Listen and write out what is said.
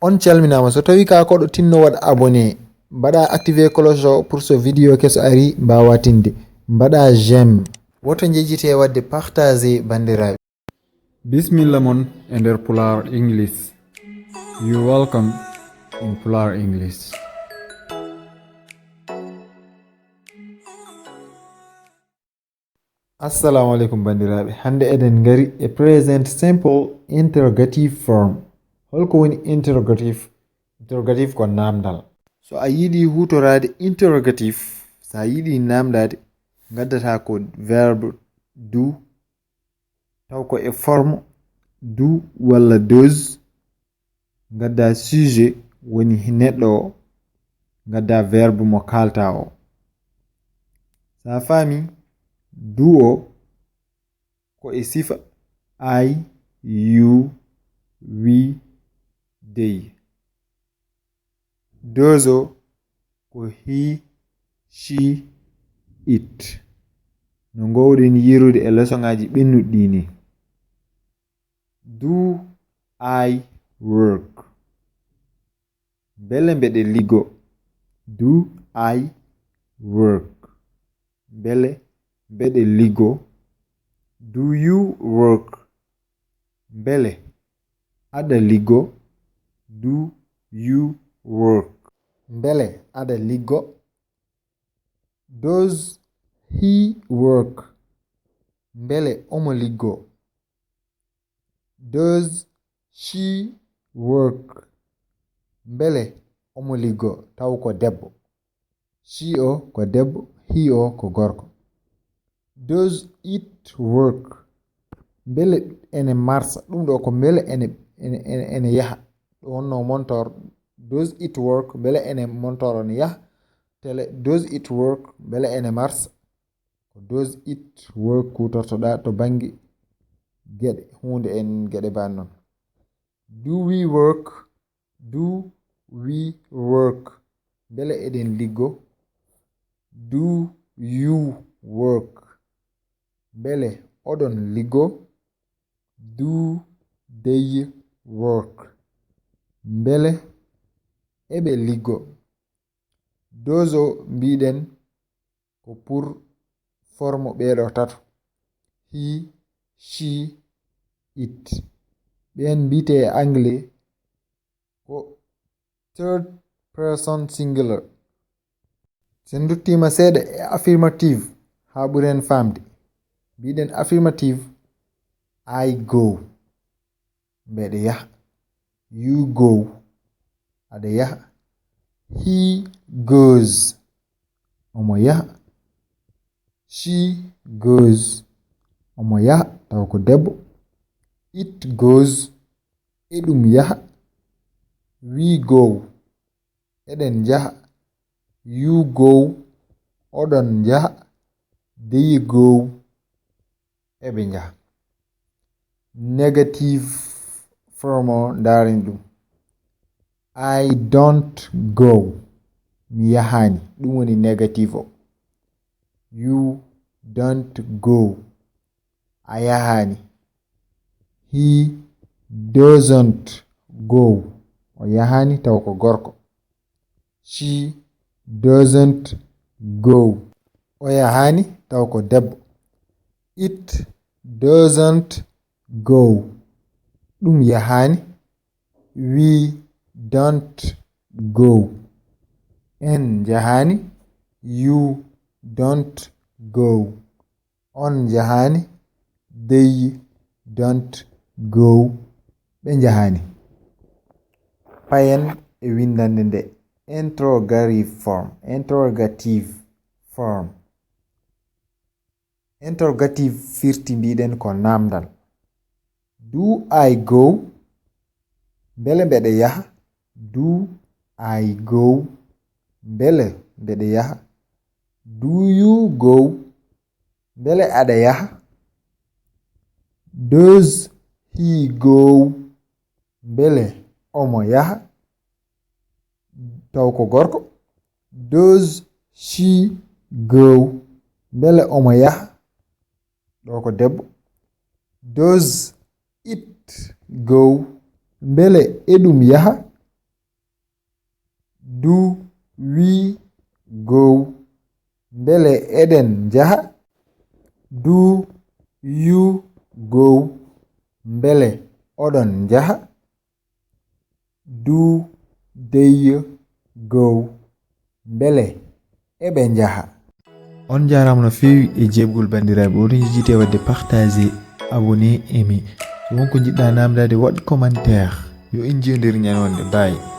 On calminama so tawi ka koɗo tinno waɗa abonné mbaɗa activer cloche o pour so vidéo keso ari mbawa tinde mbaɗa j'aime woto jejjite wadde partager bandiraɓe. Bismillah mon e nder Pular English. You welcome in Pular English. Assalamu alaikum bandiraɓe. Hande eɗen gari e present simple interrogative form. Holko woni interrogative? Interrogative ko namdal. So a yiɗi hutorade interrogative, sa yiɗi namdade gaddata ko verbe do, taw ko e forme do walla does, gadda sujet woni neɗɗo o, gadda verbe mo kalta o. Sa fami do o ko e sifa I, you, we, they. Does o ko he, she, it. No gowɗen yirude e leçon-ngaji ɓennuɗi ni. Do I work? Bele mbeɗe liggo. Do I work? Bele mbeɗe liggo. Do you work? Bele aɗa liggo. Do you work? Bele aɗa liggo. Does he work? Bele omo liggo. Does she work? Bele omo liggo taw ko debbo. She o ko debbo, he o ko gorko. Does it work? Bele ene marsa. Ɗum ɗo ko bele ene yaha. Ɗo wonno montor. Does it work? Bele ene montor on yaha. Tele does it work? Bele ene marsa. Does it work kutortoɗa to bangi geɗe hunde en geɗe ban non. Do we work? Do we work? Bele eɗen liggo. Do you work? Bele oɗon liggo. Do they work? Bele eɓe liggo. Dozo mbiɗen ko pour forme ɓeɗo tato. He, she, it. Ɓen mbite e anglais ko third person singular. Sen duttima seeɗa e affirmative ha ɓuren famde. Mbiɗen affirmative I go. Mbeɗe yaha. You go. Aɗa yaha. He goes. Omo yaha. She goes. Omo yaha taw ko debbo. It goes. Eɗum yaha. We go. Eɗen jaha. You go. Oɗon jaha. They go. Eɓe jaha. Negative form o ndarin ɗum. I don't go. Mi yahani. Ɗum woni negative o. You don't go. A yahani. He doesn't go. O yahani taw ko gorko. She doesn't go. O yahani taw ko debbo. It doesn't go. Ɗum yahani. We don't go. En jahani. You don't go. On jahani. They don't go. Ɓe jahani. Payen e windande nde interrogative form. Interrogative form. Interrogative firti mbiɗen ko namdal. Do I go? Bele mbeɗe yaha. Do I go? Bele mbeɗe yaha. Do you go? Bele aɗa yaha. Does he go? Bele omo yaha taw ko gorko. Does she go? Bele omo yaha ɗo ko debbo. Does it go? Bele eɗum yaha. do we go mbele eɗen njaha do you go mbele oɗon njaha do they go mbele eɓe njaha. On jarama no fewi e jebgol bandiraɓe. Oɗon jejjite wadde partager abonné aimé so wonko jiɗɗa namdade waɗ commentaire yo en jiyodir ñanonde. Bye.